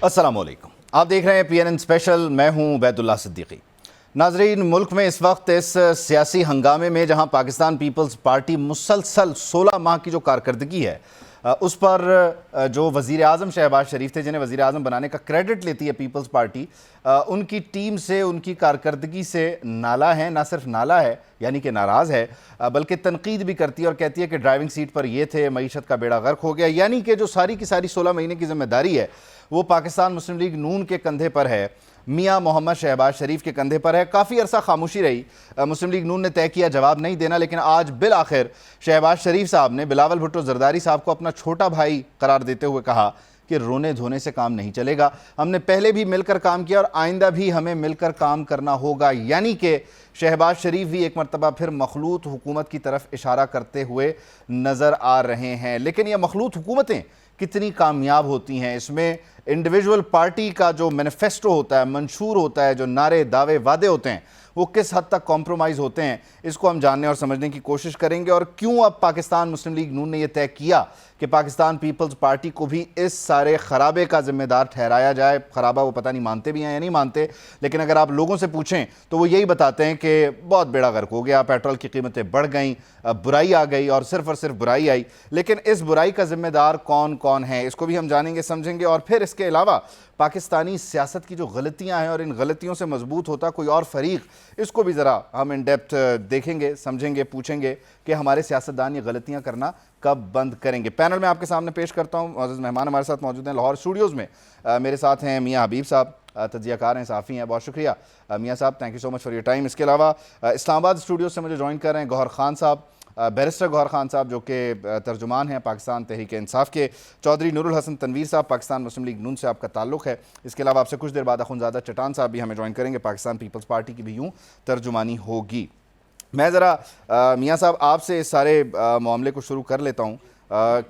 السلام علیکم، آپ دیکھ رہے ہیں PNN اسپیشل، میں ہوں عبید اللہ صدیقی۔ ناظرین، ملک میں اس وقت اس سیاسی ہنگامے میں جہاں پاکستان پیپلز پارٹی مسلسل 16 ماہ کی جو کارکردگی ہے اس پر جو وزیر اعظم شہباز شریف تھے، جنہیں وزیر اعظم بنانے کا کریڈٹ لیتی ہے پیپلز پارٹی، ان کی ٹیم سے، ان کی کارکردگی سے نالا ہے، نہ صرف نالا ہے یعنی کہ ناراض ہے، بلکہ تنقید بھی کرتی ہے اور کہتی ہے کہ ڈرائیونگ سیٹ پر یہ تھے، معیشت کا بیڑا غرق ہو گیا، یعنی کہ جو ساری کی ساری 16 مہینے کی ذمہ داری ہے وہ پاکستان مسلم لیگ نون کے کندھے پر ہے، میاں محمد شہباز شریف کے کندھے پر ہے۔ کافی عرصہ خاموشی رہی، مسلم لیگ نون نے طے کیا جواب نہیں دینا، لیکن آج بالآخر شہباز شریف صاحب نے بلاول بھٹو زرداری صاحب کو اپنا چھوٹا بھائی قرار دیتے ہوئے کہا کہ رونے دھونے سے کام نہیں چلے گا، ہم نے پہلے بھی مل کر کام کیا اور آئندہ بھی ہمیں مل کر کام کرنا ہوگا، یعنی کہ شہباز شریف بھی ایک مرتبہ پھر مخلوط حکومت کی طرف اشارہ کرتے ہوئے نظر آ رہے ہیں۔ لیکن یہ مخلوط حکومتیں کتنی کامیاب ہوتی ہیں، اس میں انڈیویجول پارٹی کا جو مینیفیسٹو ہوتا ہے، منشور ہوتا ہے، جو نعرے دعوے وعدے ہوتے ہیں، وہ کس حد تک کمپرومائز ہوتے ہیں، اس کو ہم جاننے اور سمجھنے کی کوشش کریں گے، اور کیوں اب پاکستان مسلم لیگ نون نے یہ طے کیا کہ پاکستان پیپلز پارٹی کو بھی اس سارے خرابے کا ذمہ دار ٹھہرایا جائے۔ خرابہ وہ پتہ نہیں مانتے بھی ہیں یا نہیں مانتے، لیکن اگر آپ لوگوں سے پوچھیں تو وہ یہی بتاتے ہیں کہ بہت بیڑا غرق ہو گیا، پیٹرول کی قیمتیں بڑھ گئیں، برائی آ گئی اور صرف برائی آئی۔ لیکن اس برائی کا ذمہ دار کون کون ہے، اس کو بھی ہم جانیں گے، سمجھیں گے، اور پھر اس کے علاوہ پاکستانی سیاست کی جو غلطیاں ہیں اور ان غلطیوں سے مضبوط ہوتا کوئی اور فریق، اس کو بھی ذرا ہم ان ڈیپتھ دیکھیں گے، سمجھیں گے، پوچھیں گے کہ ہمارے سیاستدان یہ غلطیاں کرنا کب بند کریں گے۔ پینل میں آپ کے سامنے پیش کرتا ہوں، معزز مہمان ہمارے ساتھ موجود ہیں لاہور اسٹوڈیوز میں۔ میرے ساتھ ہیں میاں حبیب صاحب، تجزیہ کار ہیں، صحافی ہیں، بہت شکریہ میاں صاحب، thank you so much for your time. اس کے علاوہ اسلام آباد اسٹوڈیوز سے مجھے جوائن کر رہے ہیں گوہر خان صاحب، بیرسٹر گوہر خان صاحب، جو کہ ترجمان ہیں پاکستان تحریک انصاف کے۔ چودھری نور الحسن تنویر صاحب، پاکستان مسلم لیگ نون سے آپ کا تعلق ہے۔ اس کے علاوہ آپ سے کچھ دیر بعد اخونزادہ چٹان صاحب بھی ہمیں جوائن کریں گے، پاکستان پیپلز پارٹی کی بھی یوں ترجمانی ہوگی۔ میں ذرا میاں صاحب آپ سے اس سارے معاملے کو شروع کر لیتا ہوں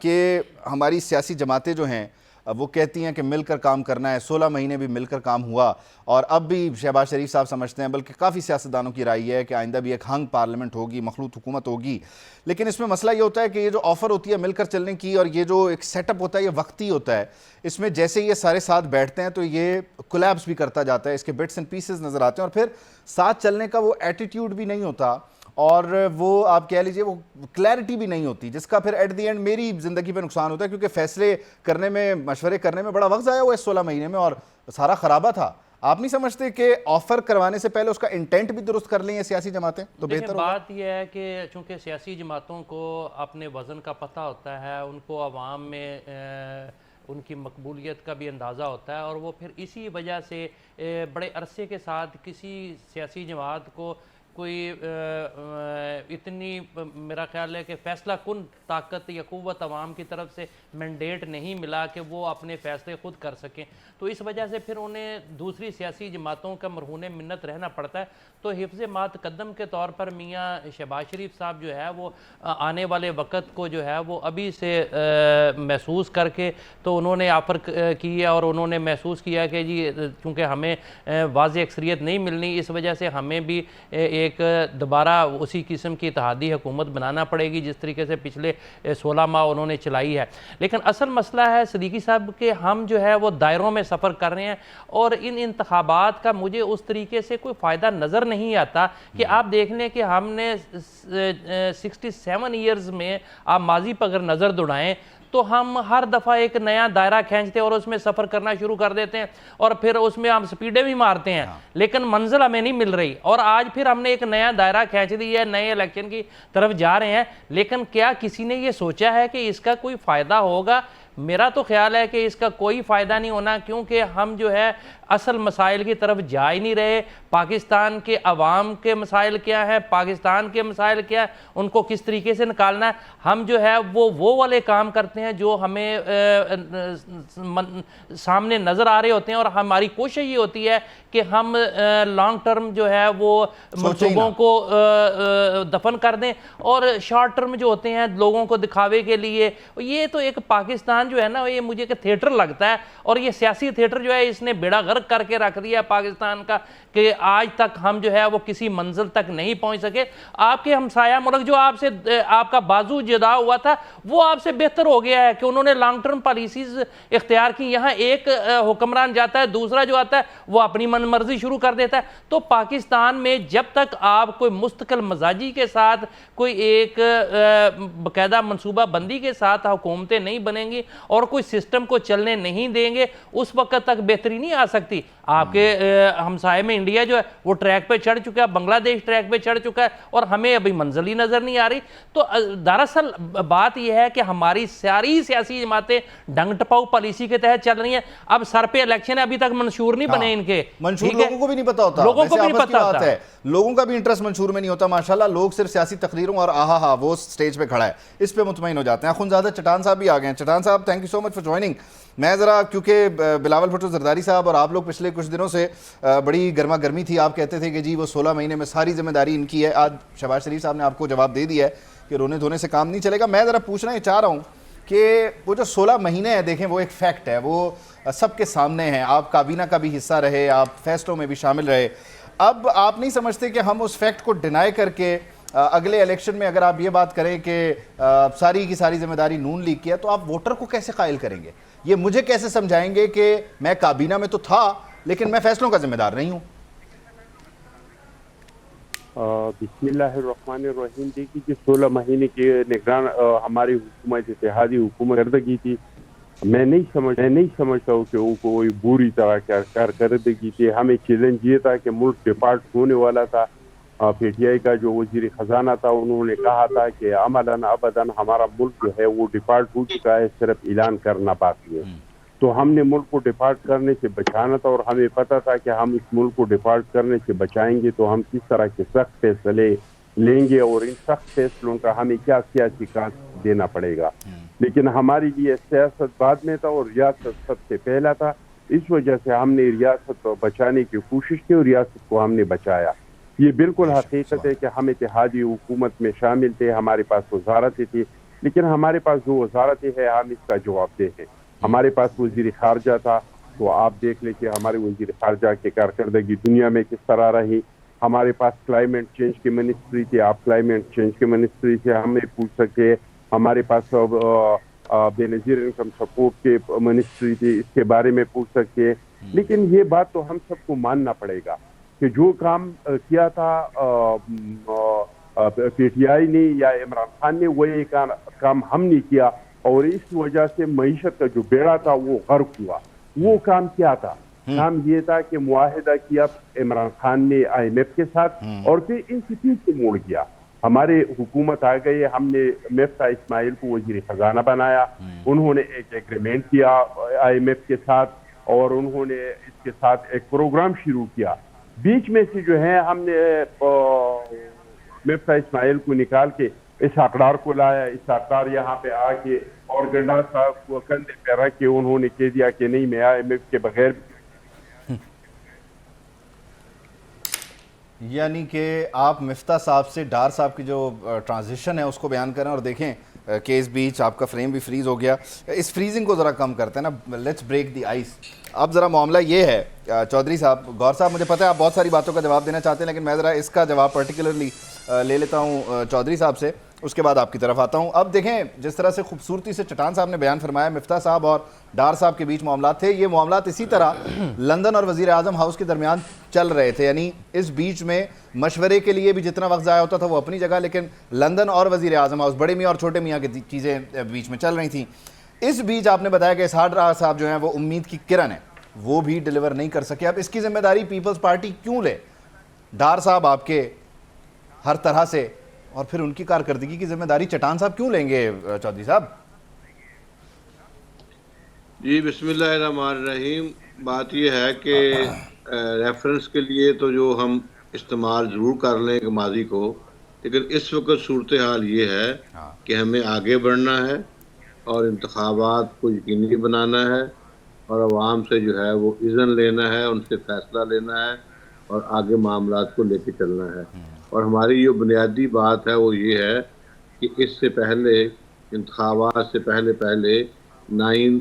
کہ ہماری سیاسی جماعتیں جو ہیں وہ کہتی ہیں کہ مل کر کام کرنا ہے، 16 مہینے بھی مل کر کام ہوا، اور اب بھی شہباز شریف صاحب سمجھتے ہیں، بلکہ کافی سیاستدانوں کی رائے ہے کہ آئندہ بھی ایک ہنگ پارلیمنٹ ہوگی، مخلوط حکومت ہوگی۔ لیکن اس میں مسئلہ یہ ہوتا ہے کہ یہ جو آفر ہوتی ہے مل کر چلنے کی اور یہ جو ایک سیٹ اپ ہوتا ہے یہ وقتی ہوتا ہے، اس میں جیسے یہ سارے ساتھ بیٹھتے ہیں تو یہ کولیپس بھی کرتا جاتا ہے، اس کے بٹس اینڈ پیسز نظر آتے ہیں، اور پھر ساتھ چلنے کا وہ ایٹیٹیوڈ بھی نہیں ہوتا، اور وہ آپ کہہ لیجئے وہ کلیئرٹی بھی نہیں ہوتی، جس کا پھر ایٹ دی اینڈ میری زندگی پہ نقصان ہوتا ہے، کیونکہ فیصلے کرنے میں، مشورے کرنے میں بڑا وقت ضائع ہوا ہے 16 مہینے میں، اور سارا خرابہ تھا۔ آپ نہیں سمجھتے کہ آفر کروانے سے پہلے اس کا انٹینٹ بھی درست کر لیں یہ سیاسی جماعتیں تو بہتر ہوگا؟ بات یہ ہے کہ چونکہ سیاسی جماعتوں کو اپنے وزن کا پتہ ہوتا ہے، ان کو عوام میں ان کی مقبولیت کا بھی اندازہ ہوتا ہے، اور وہ پھر اسی وجہ سے بڑے عرصے کے ساتھ کسی سیاسی جماعت کو کوئی اتنی میرا خیال ہے کہ فیصلہ کن طاقت یا قوت عوام کی طرف سے مینڈیٹ نہیں ملا کہ وہ اپنے فیصلے خود کر سکیں، تو اس وجہ سے پھر انہیں دوسری سیاسی جماعتوں کا مرہون منت رہنا پڑتا ہے۔ تو حفظ ما تقدم کے طور پر میاں شہباز شریف صاحب جو ہے وہ آنے والے وقت کو جو ہے وہ ابھی سے محسوس کر کے تو انہوں نے آفر کیا، اور انہوں نے محسوس کیا کہ جی چونکہ ہمیں واضح اکثریت نہیں ملنی، اس وجہ سے ہمیں بھی ایک دوبارہ اسی قسم کی اتحادی حکومت بنانا پڑے گی جس طریقے سے پچھلے 16 ماہ انہوں نے چلائی ہے۔ لیکن اصل مسئلہ ہے صدیقی صاحب کہ ہم جو ہے وہ دائروں میں سفر کر رہے ہیں، اور ان انتخابات کا مجھے اس طریقے سے کوئی فائدہ نظر نہیں آتا کہ آپ دیکھ لیں کہ ہم نے 67 ایئرز میں آپ ماضی پر اگر نظر دوڑائیں تو ہم ہر دفعہ ایک نیا دائرہ کھینچتے ہیں اور اس میں سفر کرنا شروع کر دیتے ہیں، اور پھر اس میں ہم سپیڈیں بھی مارتے ہیں، لیکن منزل ہمیں نہیں مل رہی، اور آج پھر ہم نے ایک نیا دائرہ کھینچ دی ہے، نئے الیکشن کی طرف جا رہے ہیں، لیکن کیا کسی نے یہ سوچا ہے کہ اس کا کوئی فائدہ ہوگا؟ میرا تو خیال ہے کہ اس کا کوئی فائدہ نہیں ہونا، کیونکہ ہم جو ہے اصل مسائل کی طرف جا ہی نہیں رہے۔ پاکستان کے عوام کے مسائل کیا ہیں، پاکستان کے مسائل کیا ہیں، ان کو کس طریقے سے نکالنا ہے، ہم جو ہے وہ والے کام کرتے ہیں جو ہمیں سامنے نظر آ رہے ہوتے ہیں، اور ہماری کوشش یہ ہوتی ہے کہ ہم لانگ ٹرم جو ہے وہ منصوبوں کو دفن کر دیں، اور شارٹ ٹرم جو ہوتے ہیں لوگوں کو دکھاوے کے لیے۔ یہ تو ایک پاکستان پاکستان جو ہے نا یہ مجھے کہ تھیٹر لگتا ہے, اور یہ سیاسی تھیٹر جو ہے اس نے بیڑا غرق کر کے رکھ دیا پاکستان کا, کہ آج تک ہم جو ہے وہ کسی منزل تک نہیں پہنچ سکے. آپ کے ہمسایہ ملک جو آپ کا بازو جدا ہوا تھا وہ آپ سے بہتر ہو گیا ہے کہ انہوں نے لانگ ٹرم پالیسیز اختیار کی. یہاں ایک حکمران جاتا ہے, دوسرا جو آتا ہے وہ اپنی من مرضی شروع کر دیتا ہے. تو پاکستان میں جب تک آپ کوئی مستقل مزاجی کے ساتھ کوئی ایک باقاعدہ منصوبہ بندی کے ساتھ حکومتیں نہیں بنیں گی اور کوئی سسٹم کو چلنے نہیں دیں گے, اس وقت تک بہتری نہیں آ سکتی. آپ کے ہمسائے میں انڈیا جو ہے وہ ٹریک پہ چڑھ چکا ہے, بنگلہ دیش ٹریک پہ چڑھ چکا ہے, اور ہمیں ابھی منزل ہی نظر نہیں آ رہی. تو دراصل بات یہ ہے کہ ہماری ساری سیاسی جماعتیں ڈنگ ٹپاؤ پالیسی کے تحت چل رہی ہیں. اب سر پہ الیکشن ہے, ابھی تک منشور نہیں بنے ان کے, منشور لوگوں کو بھی نہیں پتا ہوتا, لوگوں کو بھی نہیں پتا ہوتا ہے, لوگوں کا بھی انٹرسٹ منشور میں نہیں ہوتا. ماشاءاللہ لوگ صرف سیاسی تقریروں اور آہا وہ سٹیج پہ کھڑا ہے اس پہ مطمئن ہو جاتے ہیں. اخوندزادہ چٹان صاحب بھی آ گئے ہیں. چٹان صاحب thank you so much for joining. میں ذرا کیونکہ بلاول بھٹو زرداری صاحب اور آپ لوگ پچھلے کچھ دنوں سے بڑی گرما گرمی تھی, آپ کہتے تھے کہ جی وہ 16 مہینے میں ساری ذمہ داری ان کی ہے. آج شہباز شریف صاحب نے آپ کو جواب دے دیا ہے کہ رونے دھونے سے کام نہیں چلے گا. میں ذرا پوچھنا یہ چاہ رہا ہوں کہ وہ جو 16 مہینے ہیں دیکھیں وہ ایک فیکٹ ہے, وہ سب کے سامنے ہیں. آپ کابینہ کا بھی حصہ رہے, آپ فیصلوں میں بھی شامل رہے. اب آپ نہیں سمجھتے کہ ہم اس فیکٹ کو ڈینائی کر کے اگلے الیکشن میں اگر آپ یہ بات کریں کہ ساری کی ساری ذمہ داری نون لیگ کی ہے, تو آپ ووٹر کو کیسے قائل کریں گے؟ یہ مجھے کیسے سمجھائیں گے کہ میں کابینہ میں تو تھا لیکن میں فیصلوں کا ذمہ دار نہیں ہوں؟ بسم اللہ الرحمن الرحیم. دیکھیے کہ 16 مہینے کے نگران ہماری حکومت اتحادی حکومت کردگی تھی. میں نہیں سمجھتا ہوں کہ وہ کوئی بری طرح کارکردگی تھی. ہمیں چیلنج یہ تھا کہ ملک ڈپارٹ ہونے والا تھا. پی ٹی آئی کا جو وزیر خزانہ تھا انہوں نے کہا تھا کہ عملاً ابداً ہمارا ملک جو ہے وہ ڈپارٹ ہو چکا ہے, صرف اعلان کرنا باقی ہے. تو ہم نے ملک کو ڈپارٹ کرنے سے بچانا تھا, اور ہمیں پتہ تھا کہ ہم اس ملک کو ڈپارٹ کرنے سے بچائیں گے تو ہم کس طرح کے سخت فیصلے لیں گے, اور ان سخت فیصلوں کا ہمیں کیا سیاسی کاٹ دینا پڑے گا. لیکن ہماری لیے سیاست بعد میں تھا اور ریاست سب سے پہلا تھا. اس وجہ سے ہم نے ریاست بچانے کی کوشش کی اور ریاست کو ہم نے بچایا. یہ بالکل حقیقت ہے کہ ہم اتحادی حکومت میں شامل تھے, ہمارے پاس وزارتیں تھی, لیکن ہمارے پاس جو وزارتیں ہیں ہم اس کا جواب دہ ہیں. ہمارے پاس وزیر خارجہ تھا, تو آپ دیکھ لیں کہ ہمارے وزیر خارجہ کی کارکردگی دنیا میں کس طرح رہی. ہمارے پاس کلائمیٹ چینج کی منسٹری تھی, آپ کلائمیٹ چینج کی منسٹری سے ہم نے پوچھ سکے. ہمارے پاس بے نظیر انکم سپورٹ کی منسٹری تھی, اس کے بارے میں پوچھ سکتے. لیکن یہ بات تو ہم سب کو ماننا پڑے گا کہ جو کام کیا تھا پی ٹی آئی نے یا عمران خان نے, وہی کام ہم نے کیا, اور اس وجہ سے معیشت کا جو بیڑا تھا وہ غرق ہوا. وہ کام کیا تھا؟ کام یہ تھا کہ معاہدہ کیا عمران خان نے آئی ایم ایف کے ساتھ, اور پھر ان سے پیچھے موڑ گیا. ہمارے حکومت آ گئی, ہم نے مفتاح اسماعیل کو وزیر خزانہ بنایا, انہوں نے ایک ایگریمنٹ کیا آئی ایم ایف کے ساتھ, اور انہوں نے اس کے ساتھ ایک پروگرام شروع کیا. بیچ میں سے جو ہے ہم نے مفتاح اسماعیل کو نکال کے اس اقدار کو لایا. اس اقدار یہاں پہ آ کے اور گنڈا صاحب کو کندھے پہ رکھ کے انہوں نے کہہ دیا کہ نہیں, میں آئی ایم ایف کے بغیر. یعنی کہ آپ مفتاح صاحب سے ڈار صاحب کی جو ٹرانزیشن ہے اس کو بیان کریں, اور دیکھیں کہ اس بیچ آپ کا فریم بھی فریز ہو گیا. اس فریزنگ کو ذرا کم کرتے ہیں نا, لیٹس بریک دی آئس. اب ذرا معاملہ یہ ہے چودھری صاحب, غور صاحب, مجھے پتہ ہے آپ بہت ساری باتوں کا جواب دینا چاہتے ہیں, لیکن میں ذرا اس کا جواب پرٹیکولرلی لے لیتا ہوں چودھری صاحب سے, اس کے بعد آپ کی طرف آتا ہوں. اب دیکھیں جس طرح سے خوبصورتی سے چٹان صاحب نے بیان فرمایا, مفتاح صاحب اور ڈار صاحب کے بیچ معاملات تھے. یہ معاملات اسی طرح لندن اور وزیر اعظم ہاؤس کے درمیان چل رہے تھے. یعنی اس بیچ میں مشورے کے لیے بھی جتنا وقت ضائع ہوتا تھا وہ اپنی جگہ, لیکن لندن اور وزیر اعظم ہاؤس, بڑے میاں اور چھوٹے میاں کی چیزیں بیچ میں چل رہی تھیں. اس بیچ آپ نے بتایا کہ اسحاق ڈار صاحب جو ہیں وہ امید کی کرن ہے, وہ بھی ڈیلیور نہیں کر سکے. اب اس کی ذمہ داری پیپلز پارٹی کیوں لے؟ ڈار صاحب آپ کے ہر طرح سے, اور پھر ان کی کارکردگی کی ذمہ داری چٹان صاحب کیوں لیں گے چودھری صاحب؟ جی بسم اللہ الرحمن الرحیم. بات یہ ہے کہ ریفرنس کے لیے تو جو ہم استعمال ضرور کر لیں ماضی کو, لیکن اس وقت صورتحال یہ ہے کہ ہمیں آگے بڑھنا ہے اور انتخابات کو یقینی بنانا ہے, اور عوام سے جو ہے وہ اذن لینا ہے, ان سے فیصلہ لینا ہے, اور آگے معاملات کو لے کے چلنا ہے. اور ہماری جو بنیادی بات ہے وہ یہ ہے کہ اس سے پہلے, انتخابات سے پہلے 9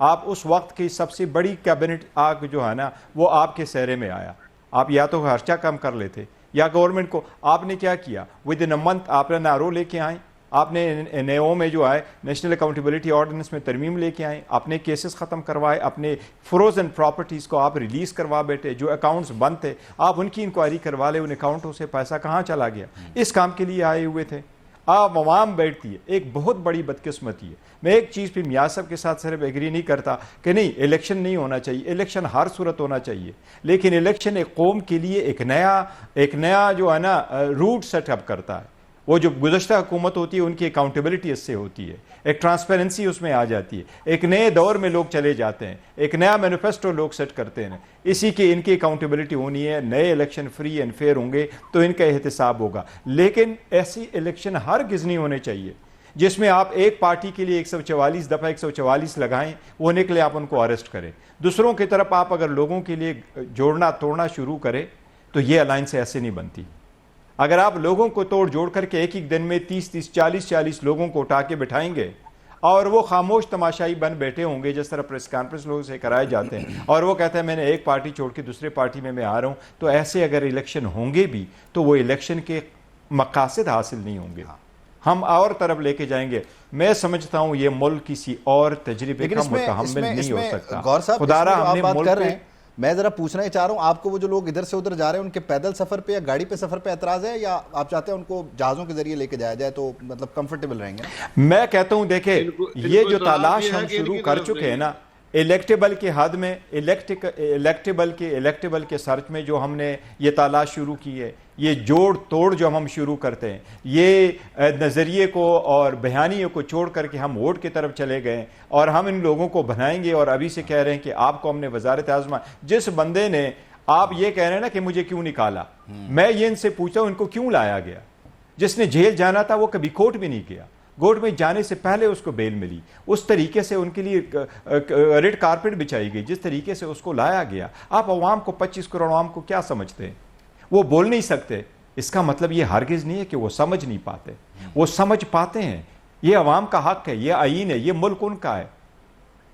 آپ اس وقت کی سب سے بڑی کیبنٹ آگ جو ہے نا وہ آپ کے سہرے میں آیا. آپ یا تو خرچہ کم کر لیتے یا گورنمنٹ کو آپ نے کیا کیا ود ان اے منتھ آپ نے نارو لے کے آئیں, آپ نے نیو میں جو ہے نیشنل اکاؤنٹیبلٹی آرڈیننس میں ترمیم لے کے آئیں, اپنے کیسز ختم کروائے, اپنے فروزن پراپرٹیز کو آپ ریلیز کروا بیٹھے, جو اکاؤنٹس بند تھے آپ ان کی انکوائری کروا لے, ان اکاؤنٹوں سے پیسہ کہاں چلا گیا. اس کام کے لیے آئے ہوئے تھے. آپ عوام بیٹھتی ہے, ایک بہت بڑی بدقسمتی ہے. میں ایک چیز پہ میاں صاحب کے ساتھ صرف ایگری نہیں کرتا کہ نہیں الیکشن نہیں ہونا چاہیے, الیکشن ہر صورت ہونا چاہیے, لیکن الیکشن ایک قوم کے لیے ایک نیا جو ہے نا روٹ سیٹ اپ کرتا ہے. وہ جو گزشتہ حکومت ہوتی ہے ان کی اکاؤنٹیبلٹی اس سے ہوتی ہے, ایک ٹرانسپیرنسی اس میں آ جاتی ہے, ایک نئے دور میں لوگ چلے جاتے ہیں, ایک نیا مینیفیسٹو لوگ سیٹ کرتے ہیں, اسی کی ان کی اکاؤنٹیبلٹی ہونی ہے. نئے الیکشن فری اینڈ فیئر ہوں گے تو ان کا احتساب ہوگا, لیکن ایسی الیکشن ہرگز نہیں ہونے چاہیے جس میں آپ ایک پارٹی کے لیے 144 دفعہ 144 لگائیں, وہ نکلے آپ ان کو اریسٹ کریں. دوسروں کی طرف آپ اگر لوگوں کے لیے جوڑنا توڑنا شروع کریں تو یہ الائنس ایسے نہیں بنتی. اگر آپ لوگوں کو توڑ جوڑ کر کے ایک دن میں 30 40 لوگوں کو اٹھا کے بٹھائیں گے اور وہ خاموش تماشائی بن بیٹھے ہوں گے جس طرح پریس کانفرنس لوگوں سے کرائے جاتے ہیں, اور وہ کہتے ہیں میں نے ایک پارٹی چھوڑ کے دوسرے پارٹی میں آ رہا ہوں, تو ایسے اگر الیکشن ہوں گے بھی تو وہ الیکشن کے مقاصد حاصل نہیں ہوں گے, ہم اور طرف لے کے جائیں گے. میں سمجھتا ہوں یہ ملک کسی اور تجربے کا متحمل نہیں ہو سکتا. غور صاحب خدا را ہم نے ملک میں ذرا پوچھنا ہی چاہ رہا ہوں آپ کو, وہ جو لوگ ادھر سے ادھر جا رہے ہیں ان کے پیدل سفر پہ یا گاڑی پہ سفر پہ اعتراض ہے, یا آپ چاہتے ہیں ان کو جہازوں کے ذریعے لے کے جایا جائے تو مطلب کمفرٹیبل رہیں گے؟ میں کہتا ہوں دیکھیں یہ جو تلاش ہم شروع کر چکے ہیں نا الیکٹیبل کے حد میں, الیکٹیبل کے سرچ میں جو ہم نے یہ تلاش شروع کی ہے, یہ جوڑ توڑ جو ہم شروع کرتے ہیں, یہ نظریے کو اور بیانیوں کو چھوڑ کر کے ہم ووٹ کی طرف چلے گئے اور ہم ان لوگوں کو بنائیں گے. اور ابھی سے کہہ رہے ہیں کہ آپ کو ہم نے وزارت اعظم, جس بندے نے آپ یہ کہہ رہے ہیں نا کہ مجھے کیوں نکالا, میں یہ ان سے پوچھا ہوں ان کو کیوں لایا گیا. جس نے جیل جانا تھا وہ کبھی کورٹ بھی نہیں گیا, کورٹ میں جانے سے پہلے اس کو بیل ملی, اس طریقے سے ان کے لیے ریڈ کارپٹ بچھائی گئی, جس طریقے سے اس کو لایا گیا. آپ عوام کو 25 کروڑ عوام کو کیا سمجھتے ہیں؟ وہ بول نہیں سکتے, اس کا مطلب یہ ہرگز نہیں ہے کہ وہ سمجھ نہیں پاتے, وہ سمجھ پاتے ہیں. یہ عوام کا حق ہے, یہ آئین ہے, یہ ملک ان کا ہے.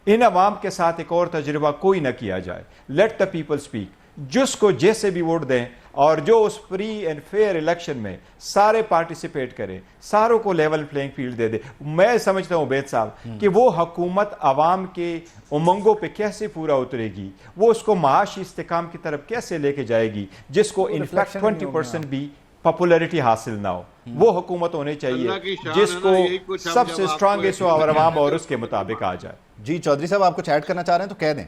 ان عوام کے ساتھ ایک اور تجربہ کوئی نہ کیا جائے. Let the people speak. جس کو جیسے بھی ووٹ دیں اور جو اس فری اینڈ فیئر الیکشن میں سارے پارٹیسپیٹ کریں, ساروں کو لیول پلینگ فیلڈ دے دے. میں سمجھتا ہوں عبید صاحب کہ وہ حکومت عوام کے امنگوں پہ کیسے پورا اترے گی, وہ اس کو معاشی استحکام کی طرف کیسے لے کے جائے گی جس کو انفیکٹ 20% بھی پاپولیرٹی حاصل نہ ہو. وہ حکومت ہونے چاہیے جس کو سب سے اسٹرانگسٹ ہو اور عوام اور اس کے مطابق آ جائے. جی چودھری صاحب آپ کچھ ایڈ کرنا چاہ رہے ہیں تو کہہ دیں.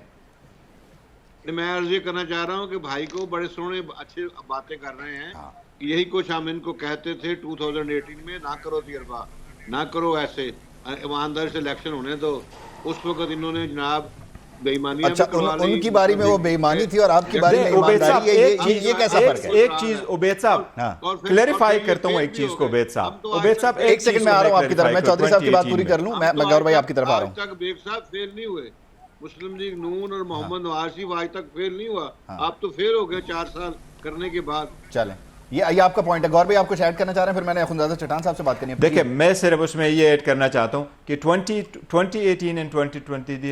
میں عرض یہ کرنا چاہ رہا ہوں کہ بھائی کو بڑے سونے اچھے باتیں کر رہے ہیں, یہی کچھ ہم ان کو کہتے تھے 2018 میں, نہ کرو تجربہ, نہ کرو ایسے, ایمانداری سے الیکشن ہونے دو. اس وقت انہوں نے جناب بے ایمانیاں بھی کروا لی. ان کی باری میں وہ بے ایمانی تھی اور آپ کی باری میں ایمانداری ہے. یہ کیسا فرق ہے؟ ایک چیز عبید صاحب کلیریفائی کرتا ہوں ایک چیز کو. عبید صاحب ایک سیکنڈ میں آ رہا ہوں آپ کی طرف, میں چودھری صاحب کی بات پوری کر لوں, میں گور بھائی آپ کی طرف آ رہا ہوں. آج تک بیگ صاحب فیل نہیں ہوئے, مسلم لیگ نون اور محمد نواز شریف آج تک فیل نہیں ہوا. آپ تو فیل ہو گئے 4 سال کرنے کے بعد. چلیں یہ آپ کا پوائنٹ ہے. گور بھائی آپ کچھ ایڈ کرنا چاہ رہے ہیں, پھر میں نے اخوندزادہ چٹان صاحب سے بات کرنی ہے. دیکھیں میں صرف اس میں یہ ایڈ کرنا چاہتا ہوں کہ 2018 and 2020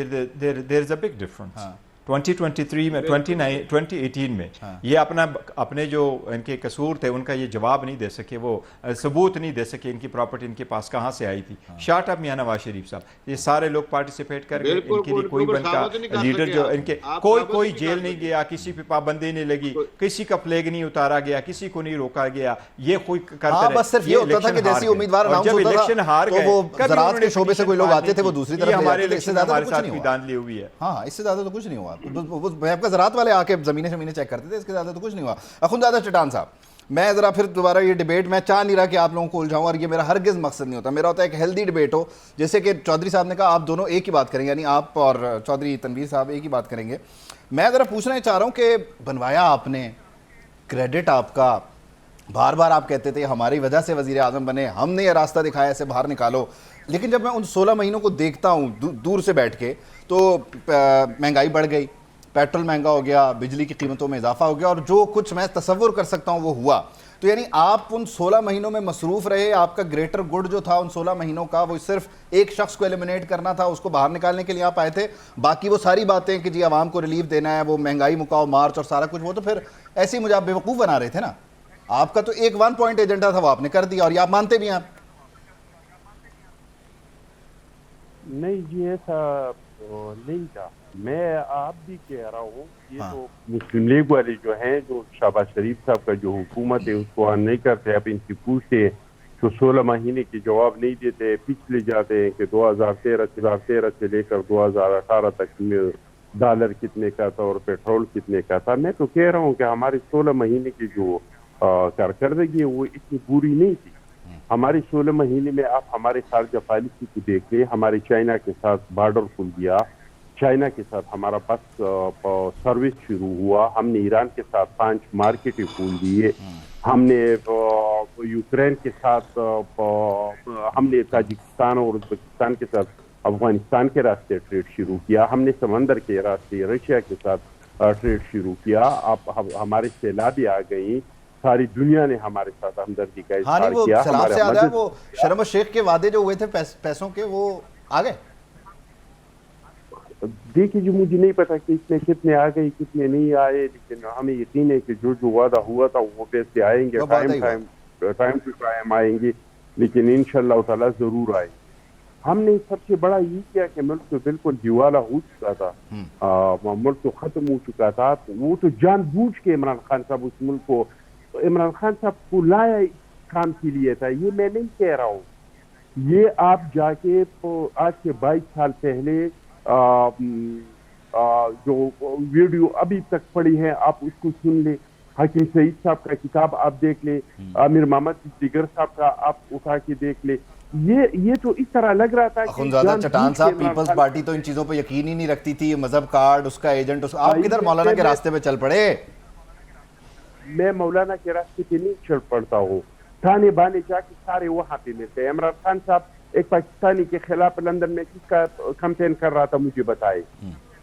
there is a big difference. 2023 میں 2018 میں یہ اپنے جو ان کے قصور تھے ان کا یہ جواب نہیں دے سکے, وہ ثبوت نہیں دے سکے ان کی پراپرٹی ان کے پاس کہاں سے آئی تھی. شارٹ اپ میاں نواز شریف صاحب, یہ سارے لوگ پارٹیسپیٹ کر کے ان کے لیے کوئی بن کا لیڈر جو ان کے کوئی جیل نہیں گیا, کسی پہ پابندی نہیں لگی, کسی کا فلیگ نہیں اتارا گیا, کسی کو نہیں روکا گیا. یہ کوئی کرتے رہے. بس صرف یہ ہوتا تھا کہ جیسی امیدوار اناؤنس ہوتا تھا تو وہ زراعت کے شعبے سے کوئی لوگ آتے تھے, وہ دوسری طرف ہمارے الیکشن ہمارے ساتھ بھی دان لی ہوئی ہے. ہاں اس سے زیادہ تو کچھ نہیں ہوا. آپ کا زراعت والے آ کے زمینیں چیک کرتے تھے, اس کے زیادہ تو کچھ نہیں ہوا. اخوندزادہ چٹان صاحب, میں ذرا پھر دوبارہ یہ ڈیبیٹ میں چاہ نہیں رہا کہ آپ لوگوں کو الجھاؤں, اور یہ میرا ہرگز مقصد نہیں ہوتا. میرا ہوتا ہے ایک ہیلدی ڈیبیٹ ہو, جیسے کہ چودھری صاحب نے کہا آپ دونوں ایک ہی بات کریں گے, یعنی آپ اور چودھری تنویر صاحب ایک ہی بات کریں گے. میں ذرا پوچھنا چاہ رہا ہوں کہ بنوایا آپ نے, کریڈٹ آپ کا, بار بار آپ کہتے تھے ہماری وجہ سے وزیر اعظم بنے, ہم نے یہ راستہ دکھایا, اسے باہر نکالو. لیکن جب میں ان 16 مہینوں کو دیکھتا ہوں دور سے بیٹھ کے, تو مہنگائی بڑھ گئی, پیٹرول مہنگا ہو گیا, بجلی کی قیمتوں میں اضافہ ہو گیا, اور جو کچھ میں تصور کر سکتا ہوں وہ ہوا. تو یعنی آپ ان 16 مہینوں میں مصروف رہے, آپ کا گریٹر گڈ جو تھا ان 16 مہینوں کا وہ صرف ایک شخص کو ایلیمنیٹ کرنا تھا, اس کو باہر نکالنے کے لیے آپ آئے تھے. باقی وہ ساری باتیں کہ جی عوام کو ریلیف دینا ہے, وہ مہنگائی مکاؤ مارچ اور سارا کچھ, وہ تو پھر ایسے ہی مجھے آپ بیوقوف بنا رہے تھے نا. آپ کا تو ایک 1 پوائنٹ ایجنڈا تھا, وہ آپ نے کر دیا, اور یہ آپ مانتے بھی ہیں. آپ نہیں جی ایسا نہیں تھا. میں آپ بھی کہہ رہا ہوں یہ تو مسلم لیگ والے جو ہیں, جو شہباز شریف صاحب کا جو حکومت ہے اس کو آن نہیں کرتے. اب ان کی پوچھتے تو 16 مہینے کی جواب نہیں دیتے, پچھلے جاتے ہیں کہ 2013 سے لے کر 2018 تک ڈالر کتنے کا تھا اور پیٹرول کتنے کا تھا. میں تو کہہ رہا ہوں کہ ہماری 16 مہینے کی جو کارکردگی ہے وہ اتنی بری نہیں تھی. ہماری 16 مہینے میں آپ ہمارے خارجہ پالیسی کو دیکھ لیں. ہمارے چائنا کے ساتھ بارڈر کھل گیا, چائنا کے ساتھ ہمارا بس سروس شروع ہوا, ہم نے ایران کے ساتھ 5 مارکیٹیں کھول دیے, ہم نے یوکرین کے ساتھ, ہم نے تاجکستان اور ازبکستان کے ساتھ افغانستان کے راستے ٹریڈ شروع کیا, ہم نے سمندر کے راستے رشیا کے ساتھ ٹریڈ شروع کیا. آپ ہمارے سیلابی آ گئی, ساری دنیا نے ہمارے ساتھ ہمدردی کا اظہار کیا. سیلاب سے آدھا وہ شرم الشیخ کے وعدے جو ہوئے تھے پیسوں کے, وہ آ گئے. دیکھیے جی مجھے نہیں پتا کہ اس میں کتنے آ گئے کتنے نہیں آئے, لیکن ہمیں یقین ہے کہ جو وعدہ ہوا تھا وہ پیسے آئیں گے, ٹائم ٹو ٹائم آئیں گے, لیکن انشاءاللہ تعالی ضرور آئیں گے. ہم نے سب سے بڑا یہ کیا کہ ملک تو بالکل دیوالا ہو چکا تھا, ملک تو ختم ہو چکا تھا. وہ تو جان بوجھ کے عمران خان صاحب اس ملک کو, عمران خان صاحب کو لایا اس کام کے لیے تھا. یہ میں نہیں کہہ رہا ہوں, یہ آپ جا کے آج سے 22 سال پہلے جو ویڈیو ابھی تک پڑی ہے آپ اس کو سن لیں. حکیم سعید صاحب کا کتاب آپ دیکھ لیں, امیر محمد دیگر صاحب کا آپ اٹھا کے دیکھ لیں. یہ تو اس طرح لگ رہا تھا کہ اخندزادہ چٹان صاحب, پیپلز پارٹی تو ان چیزوں پہ یقین ہی نہیں رکھتی تھی, مذہب کارڈ, اس کا ایجنٹ, آپ کدھر مولانا کے راستے پہ چل پڑے. میں مولانا کے راستے پہ نہیں چل پڑتا ہوں. تھانے بانے جا کے سارے وہاں پہ ملتے ہیں. عمران خان صاحب ایک پاکستانی کے خلاف لندن میں کس کا کمپین کر رہا تھا مجھے بتائے.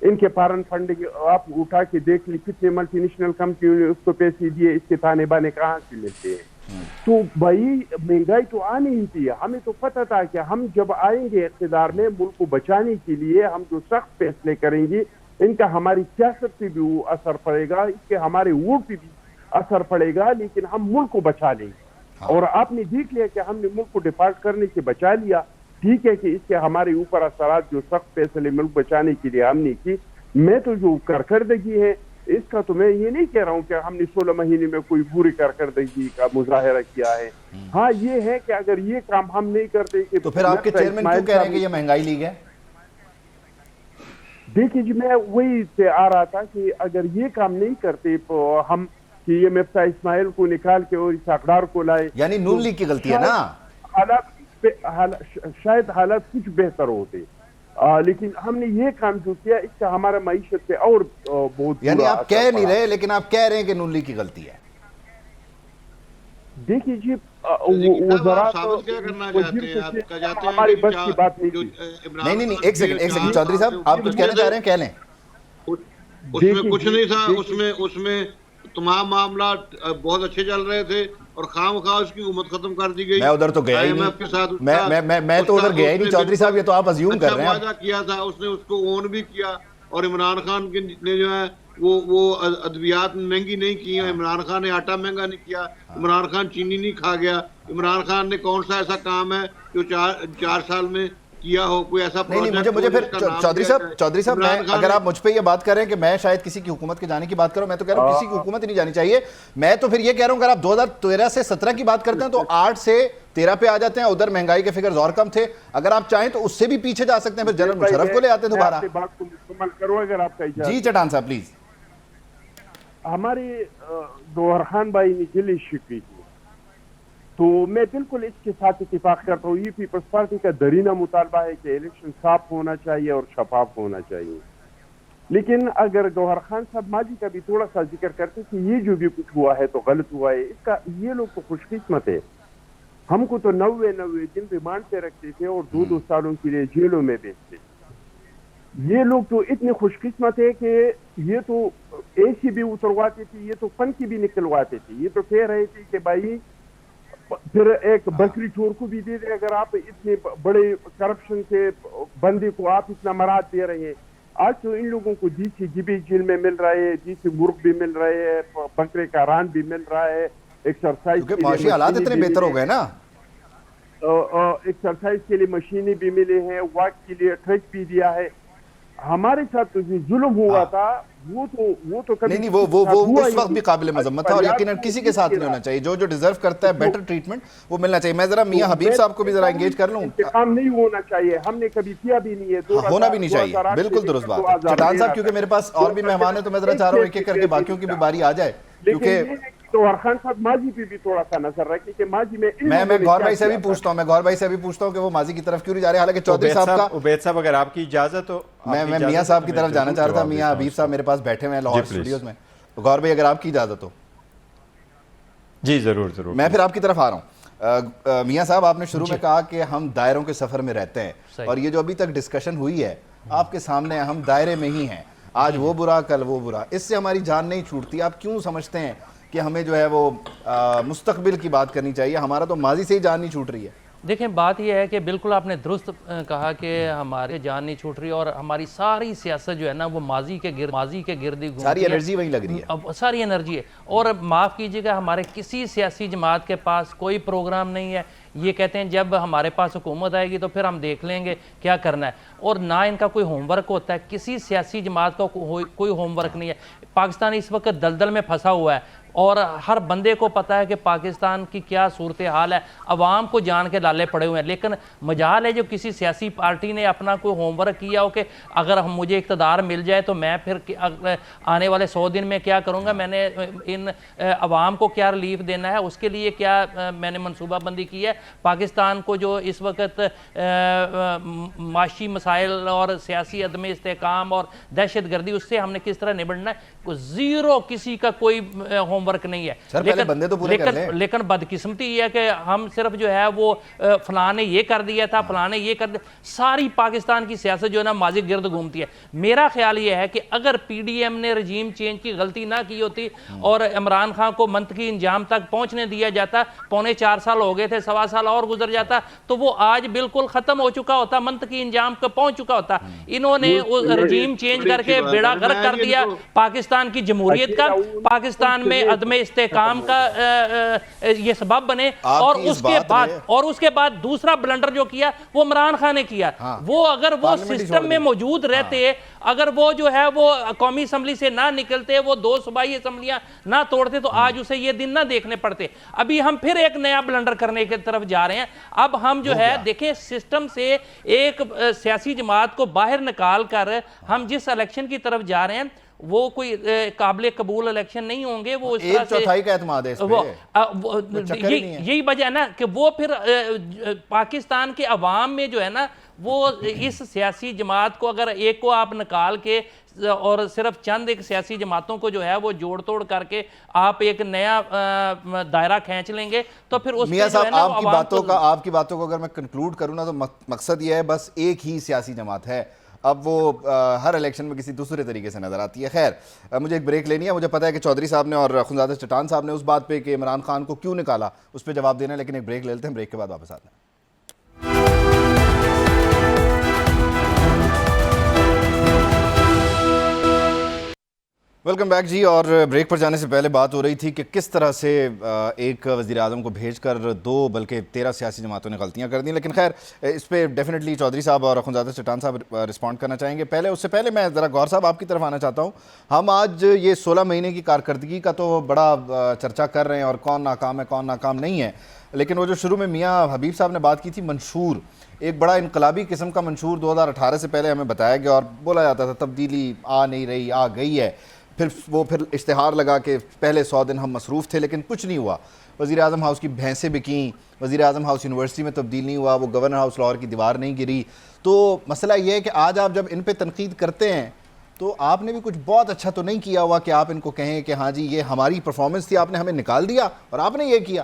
ان کے فارن فنڈ آپ اٹھا کے دیکھ لی کتنے ملٹی نیشنل کمپنیوں نے اس کو پیسے دیے, اس کے تانے بانے کہاں سے ملتے ہیں. تو بھائی مہنگائی تو آنی ہی تھی. ہمیں تو پتہ تھا کہ ہم جب آئیں گے اقتدار میں ملک کو بچانے کے لیے, ہم جو سخت فیصلے کریں گے ان کا ہماری سیاست پہ بھی اثر پڑے گا, اس کے ہمارے ووٹ پہ بھی اثر پڑے گا, لیکن ہم ملک کو بچا لیں گے. اور آپ نے دیکھ لیا کہ ہم نے ملک کو ڈیفالٹ کرنے سے بچا لیا. ٹھیک ہے کہ اس کے ہمارے اوپر اثرات جو سخت فیصلے ملک بچانے کے لیے ہم نے کی, میں تو جو کارکردگی ہے اس کا تو میں یہ نہیں کہہ رہا ہوں کہ ہم نے 16 مہینے میں کوئی بری کارکردگی کا مظاہرہ کیا ہے. ہاں یہ ہے کہ اگر یہ کام ہم نہیں کرتے کہ تو پھر آپ کے چیئرمین کیوں کہہ رہے ہیں کہ یہ مہنگائی لیگ ہے. دیکھیے جی میں وہی سے آ رہا تھا کہ اگر یہ کام نہیں کرتے ہم کہ یہ مفتاح اسماعیل کو نکال کے اور اس اقدار کو لائے, یعنی نون لیگ کی غلطی ہے نا. شاید حالات کچھ بہتر ہوتے, لیکن ہم نے یہ کام جو کیا اس کا ہمارا معیشت پہ اور بہت, یعنی آپ کہہ نہیں رہے لیکن آپ کہہ رہے ہیں کہ نون لیگ کی غلطی ہے. دیکھیے جی وزارات ہماری بس کی بات نہیں, ایک سیکنڈ چودھری صاحب, آپ کچھ کہنا چاہ رہے ہیں, کہہ لیں. اس میں کچھ نہیں تھا, اس میں تمام معاملات بہت اچھے چل رہے تھے اور خام خواہ اس کی امت ختم کر دی گئی. میں ادھر تو گیا ہی نہیں, میں تو ادھر گیا ہی نہیں چودھری صاحب, یہ تو آپ ازیوم کر رہے ہیں. وعدہ کیا تھا اس نے, اس کو اون بھی کیا, اور عمران خان نے جو ہے وہ ادویات مہنگی نہیں کی ہیں. عمران خان نے آٹا مہنگا نہیں کیا, عمران خان چینی نہیں کھا گیا. عمران خان نے کون سا ایسا کام ہے جو 4 سال میں کیا ہو, کوئی ایسا نہیں. مجھے پھر چودھری صاحب میں اگر آپ مجھ پہ یہ بات کر رہے ہیں کہ میں شاید کسی کی حکومت کے جانے کی بات کروں, میں تو کہہ رہا ہوں کسی کی حکومت ہی نہیں جانی چاہیے. میں تو پھر یہ کہہ رہا ہوں اگر آپ 2013 سے 17 کی بات کرتے ہیں تو 8 سے 13 پہ آ جاتے ہیں. ادھر مہنگائی کے فگرز اور کم تھے, اگر آپ چاہیں تو اس سے بھی پیچھے جا سکتے ہیں, پھر جنرل مشرف کو لے آتے ہیں دوبارہ. جی چٹان صاحب پلیز. ہمارے گوہر خان بھائی نے دلی شکوی کی تو میں بالکل اس کے ساتھ اتفاق کرتا ہوں. یہ پیپلز پارٹی کا درینہ مطالبہ ہے کہ الیکشن صاف ہونا چاہیے اور شفاف ہونا چاہیے. لیکن اگر گوہر خان صاحب ماضی کا بھی تھوڑا سا ذکر کرتے کہ یہ جو بھی کچھ ہوا ہے تو غلط ہوا ہے, اس کا یہ لوگ تو خوش قسمت ہے. ہم کو تو 90 دن ریمانڈ پہ رکھتے تھے اور 2 سالوں کے لیے جیلوں میں بیچتے. یہ لوگ تو اتنے خوش قسمت ہے کہ یہ تو اے سی بھی اترواتے تھے, یہ تو پنکھی بھی نکلواتے تھے. یہ تو کہہ رہے تھے کہ بھائی پھر ایک بکری چور کو بھی دے دیں اگر آپ اتنے بڑے کرپشن کے بندے کو آپ اتنا مراد دے رہے ہیں. آج تو ان لوگوں کو دیسی جبی جیل میں مل رہا ہے, دیسی مرغ بھی مل رہے ہیں, بکرے کا ران بھی مل رہا ہے, ایکسرسائز کیونکہ معاشی حالات اتنے بہتر ہو گئے نا, ایکسرسائز کے لیے مشینیں بھی ملے ہیں, واک کے لیے ٹرک بھی دیا ہے. ہمارے ساتھ تو جو ظلم ہوا تھا وہ تو کبھی نہیں وہ اس وقت بھی قابل مذمت تھا, اور یقیناً کسی کے ساتھ نہیں ہونا چاہیے. جو ڈیزرو کرتا ہے بیٹر ٹریٹمنٹ وہ ملنا چاہیے. میں ذرا میاں حبیب صاحب کو بھی ذرا انگیج کر لوں. انتقام نہیں ہونا چاہیے, ہم نے کبھی کیا بھی نہیں ہے, ہونا بھی نہیں چاہیے, بالکل درست بات ہے. چٹان صاحب کیونکہ میرے پاس اور بھی مہمان ہیں تو میں ذرا چاہ رہا ہوں ایک ایک کر کے باقیوں کی بھی باری آ جائے, کیونکہ تو خان صاحب ماضی پہ بھی تھوڑا سا نظر رکھیں کہ ماضی میں میں گور بھائی سے بھی پوچھتا ہوں کہ وہ ماضی کی طرف کیوں نہیں جا رہے. حالانکہ چودھری صاحب کا, عبید صاحب اگر آپ کی اجازت تو میں میاں صاحب کی طرف جانا چاہ رہا تھا. میاں حبیب صاحب میرے پاس بیٹھے ہوئے ہیں لاہور اسٹوڈیوز میں. غور بھائی اگر آپ کی اجازت ہو. جی ضرور ضرور. میں پھر آپ کی طرف آ رہا ہوں. میاں صاحب آپ نے شروع میں کہا کہ ہم دائروں کے سفر میں رہتے ہیں, اور یہ جو ابھی تک ڈسکشن ہوئی ہے آپ کے سامنے, ہم دائرے میں ہی ہیں, آج وہ برا کل وہ برا, اس سے ہماری جان نہیں چھوٹتی. آپ کیوں سمجھتے ہیں کہ ہمیں جو ہے وہ مستقبل کی بات کرنی چاہیے؟ ہمارا تو ماضی سے ہی جان نہیں چھوٹ رہی ہے. دیکھیں بات یہ ہے کہ بالکل آپ نے درست کہا کہ ہمارے جان نہیں چھوٹ رہی, اور ہماری ساری سیاست جو ہے نا وہ ماضی کے گرد ہی ساری انرجی وہیں لگ رہی ہے, ساری انرجی ہے. اور معاف کیجیے گا, ہمارے کسی سیاسی جماعت کے پاس کوئی پروگرام نہیں ہے. یہ کہتے ہیں جب ہمارے پاس حکومت آئے گی تو پھر ہم دیکھ لیں گے کیا کرنا ہے, اور نہ ان کا کوئی ہوم ورک ہوتا ہے. کسی سیاسی جماعت کا کوئی ہوم ورک نہیں ہے. پاکستان اس وقت دلدل میں پھنسا ہوا ہے, اور ہر بندے کو پتہ ہے کہ پاکستان کی کیا صورتحال ہے. عوام کو جان کے لالے پڑے ہوئے ہیں, لیکن مجال ہے جو کسی سیاسی پارٹی نے اپنا کوئی ہوم ورک کیا ہو کہ اگر مجھے اقتدار مل جائے تو میں پھر آنے والے 100 دن میں کیا کروں گا, میں نے ان عوام کو کیا ریلیف دینا ہے, اس کے لیے کیا میں نے منصوبہ بندی کی ہے. پاکستان کو جو اس وقت معاشی مسائل اور سیاسی عدم استحکام اور دہشت گردی, اس سے ہم نے کس طرح نبڑنا ہے, زیرو, کسی کا کوئی ہوم ورک نہیں ہے. لیکن بدقسمتی یہ ہے کہ ہم صرف جو ہے وہ فلاں نے یہ کر دیا تھا, فلاں نے یہ کر دیا. ساری پاکستان کی سیاست جو ہے نا ماضی گرد گھومتی ہے. میرا خیال یہ ہے کہ اگر پی ڈی ایم نے رجیم چینج کی غلطی نہ کی ہوتی اور عمران خان کو منطقی انجام تک پہنچنے دیا جاتا, 4.25 سال ہو گئے تھے, 1.25 سال اور گزر جاتا تو وہ آج بالکل ختم ہو چکا ہوتا, منطقی انجام کو پہنچ چکا ہوتا. انہوں نے رجیم چینج کر کے بیڑا غرق کر دیا پاکستان کی جمہوریت کا, پاکستان میں عدم استحکام کا یہ سبب بنے. اور اس کے بعد دوسرا بلنڈر جو کیا وہ عمران خان نے کیا. وہ اگر وہ سسٹم میں موجود رہتے, اگر وہ جو ہے وہ قومی اسمبلی سے نہ نکلتے, وہ 2 صوبائی اسمبلیاں نہ توڑتے, تو آج اسے یہ دن نہ دیکھنے پڑتے. ابھی ہم پھر ایک نیا بلنڈر کرنے کی طرف جا رہے ہیں. اب ہم جو ہے دیکھیں سسٹم سے ایک سیاسی جماعت کو باہر نکال کر ہم جس الیکشن کی طرف جا رہے ہیں وہ کوئی قابل قبول الیکشن نہیں ہوں گے. وہ 1/4 کا اعتماد ہے اس پہ, یہی وجہ ہے نا کہ وہ پھر پاکستان کے عوام میں جو ہے نا وہ اس سیاسی جماعت کو اگر ایک کو آپ نکال کے اور صرف چند ایک سیاسی جماعتوں کو جو ہے وہ جوڑ توڑ کر کے آپ ایک نیا دائرہ کھینچ لیں گے تو پھر اس میاں صاحب آپ کی باتوں کو اگر میں کنکلوڈ کروں نا تو مقصد یہ ہے بس ایک ہی سیاسی جماعت ہے. اب وہ ہر الیکشن میں کسی دوسرے طریقے سے نظر آتی ہے. خیر مجھے ایک بریک لینی ہے. مجھے پتا ہے کہ چودھری صاحب نے اور خنزادہ چٹان صاحب نے اس بات پہ کہ عمران خان کو کیوں نکالا اس پہ جواب دینا ہے, لیکن ایک بریک لے لیتے ہیں, بریک کے بعد واپس آتے ہیں. ویلکم بیک جی. اور بریک پر جانے سے پہلے بات ہو رہی تھی کہ کس طرح سے ایک وزیر اعظم کو بھیج کر 2 بلکہ 13 سیاسی جماعتوں نے غلطیاں کر دیں. لیکن خیر اس پہ ڈیفینیٹلی چودھری صاحب اور خنزادہ چٹان صاحب رسپونڈ کرنا چاہیں گے. اس سے پہلے میں ذرا غور صاحب آپ کی طرف آنا چاہتا ہوں. ہم آج یہ 16 مہینے کی کارکردگی کا تو بڑا چرچا کر رہے ہیں اور کون ناکام ہے کون ناکام نہیں ہے, لیکن وہ جو شروع میں میاں حبیب صاحب نے بات کی تھی منشور, ایک بڑا انقلابی قسم کا منشور 2018 سے پہلے ہمیں بتایا گیا اور بولا جاتا تھا تبدیلی آ نہیں رہی, آ گئی ہے. پھر اشتہار لگا کہ پہلے 100 دن ہم مصروف تھے, لیکن کچھ نہیں ہوا. وزیر اعظم ہاؤس کی بھینسیں بکیں, وزیر اعظم ہاؤس یونیورسٹی میں تبدیل نہیں ہوا, وہ گورنر ہاؤس لاہور کی دیوار نہیں گری. تو مسئلہ یہ ہے کہ آج آپ جب ان پہ تنقید کرتے ہیں تو آپ نے بھی کچھ بہت اچھا تو نہیں کیا ہوا کہ آپ ان کو کہیں کہ ہاں جی یہ ہماری پرفارمنس تھی, آپ نے ہمیں نکال دیا اور آپ نے یہ کیا.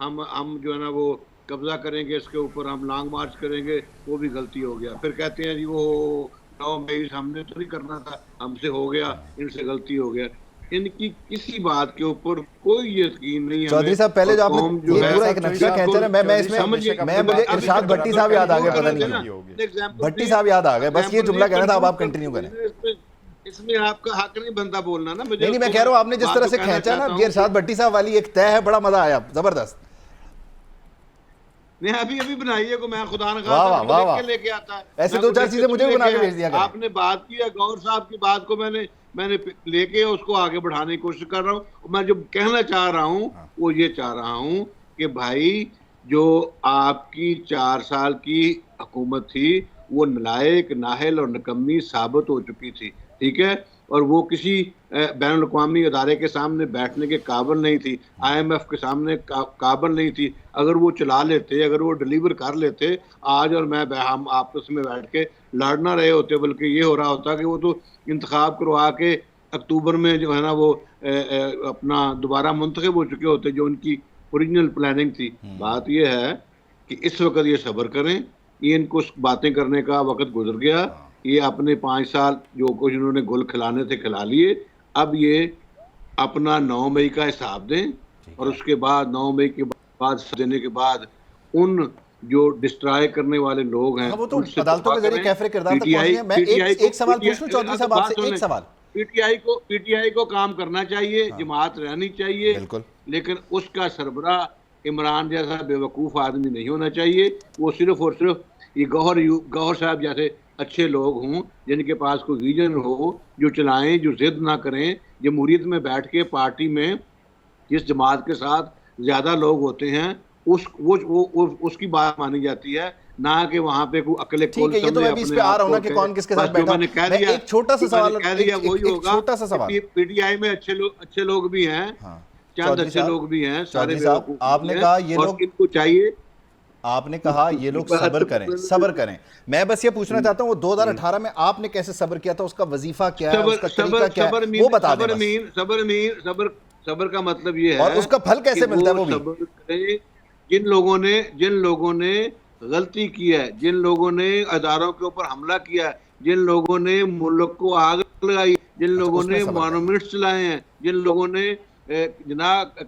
ہم جو ہے نا وہ قبضہ کریں گے اس کے اوپر, ہم لانگ مارچ کریں گے, وہ بھی غلطی ہو گیا. پھر کہتے ہیں جی وہ 9 مئی ہم نے تو نہیں کرنا تھا, ہم سے ہو گیا, ان سے غلطی ہو گیا. ان کی کسی بات کے اوپر کوئی یقین نہیں ہے. چودھری صاحب پہلے جو آپ نے یہ پورا ایک نقشہ کھینچا نا, میں اس میں مجھے ارشاد بھٹی صاحب یاد آ گئے, پتہ نہیں بھٹی صاحب یاد آ گئے, بس یہ جملہ کہنا تھا, اب آپ کنٹینیو کریں. اس میں آپ کا حق نہیں بنتا بولنا نا. نہیں میں کہہ رہا ہوں آپ نے جس طرح سے کھینچا نا, یہ ارشاد بھٹی صاحب والی ایک طے ہے, بڑا مزہ آیا, زبردست. نہیں ابھی بنائیے کو, میں خدا نہ واہ واہ واہ واہ, لے کے آتا ہے ایسے 2-4 چیزیں مجھے بھی بنا کے بھیج دیا کریں. آپ نے بات کی ہے گور صاحب کی بات کو, میں نے لے کے اس کو آگے بڑھانے کی کوشش کر رہا ہوں. میں جو کہنا چاہ رہا ہوں وہ یہ چاہ رہا ہوں کہ بھائی جو آپ کی 4 سال کی حکومت تھی وہ نالائق, نااہل اور نکمی ثابت ہو چکی تھی, ٹھیک ہے, اور وہ کسی بین الاقوامی ادارے کے سامنے بیٹھنے کے قابل نہیں تھی, IMF کے سامنے قابل نہیں تھی. اگر وہ چلا لیتے, اگر وہ ڈیلیور کر لیتے, آج اور میں ہم آپس میں بیٹھ کے لڑ نہ رہے ہوتے, بلکہ یہ ہو رہا ہوتا کہ وہ تو انتخاب کروا کے اکتوبر میں جو ہے نا وہ اپنا دوبارہ منتخب ہو چکے ہوتے, جو ان کی اوریجنل پلاننگ تھی. بات یہ ہے کہ اس وقت یہ صبر کریں, یہ ان کو باتیں کرنے کا وقت گزر گیا. یہ اپنے 5 سال جو کچھ انہوں نے گل کھلانے تھے کھلا لیے, اب یہ اپنا 9 مئی کا حساب دیں, اور اس کے بعد 9 مئی کے بعد دینے کے بعد ان جو ڈسٹرائے کرنے والے لوگ ہیں وہ تو عدالتوں کے ذریعے کیفر کردار تک پہنچ گئے. میں ایک سوال پوچھ لوں چودھری صاحب آپ سے, ایک سوال. پی ٹی آئی کو کام کرنا چاہیے, جماعت رہنی چاہیے, لیکن اس کا سربراہ عمران جیسا بے وقوف آدمی نہیں ہونا چاہیے. وہ صرف اور صرف یہ گوہر صاحب جیسے اچھے لوگ ہوں, جن کے پاس کوئی ویژن ہو, جو چلائیں, جو ضد نہ کریں. جمہوریت میں بیٹھ کے پارٹی میں جس جماعت کے ساتھ زیادہ لوگ ہوتے ہیں اس کی بات مانی جاتی ہے, نہ کہ وہاں پہ کوئی عقل کھول. ٹھیک ہے, یہ تو میں بھی اس پہ آ رہا ہوں نا کہ کون کس کے ساتھ بیٹھا. میں نے کہہ دیا, ایک چھوٹا سا سوال, کہہ دیا وہی ہوگا. چھوٹا سا سوال, پی ٹی آئی میں اچھے لوگ بھی ہیں, چند اچھے لوگ بھی ہیں, سارے آپ نے کہا یہ لوگ, ان کو چاہیے, آپ نے کہا یہ لوگ صبر کریں. میں بس یہ پوچھنا چاہتا ہوں وہ 2018 میں آپ نے کیسے صبر کیا تھا, اس کا وظیفہ کیا ہے, اس کا طریقہ کیا ہے, وہ بتا دیں. صبر کا مطلب یہ ہے, اور اس کا پھل کیسے ملتا ہے وہ بھی. جن لوگوں نے غلطی کی ہے, جن لوگوں نے اداروں کے اوپر حملہ کیا ہے, جن لوگوں نے ملک کو آگ لگائی, جن لوگوں نے مانومنٹس چلائے ہیں, جن لوگوں نے جناب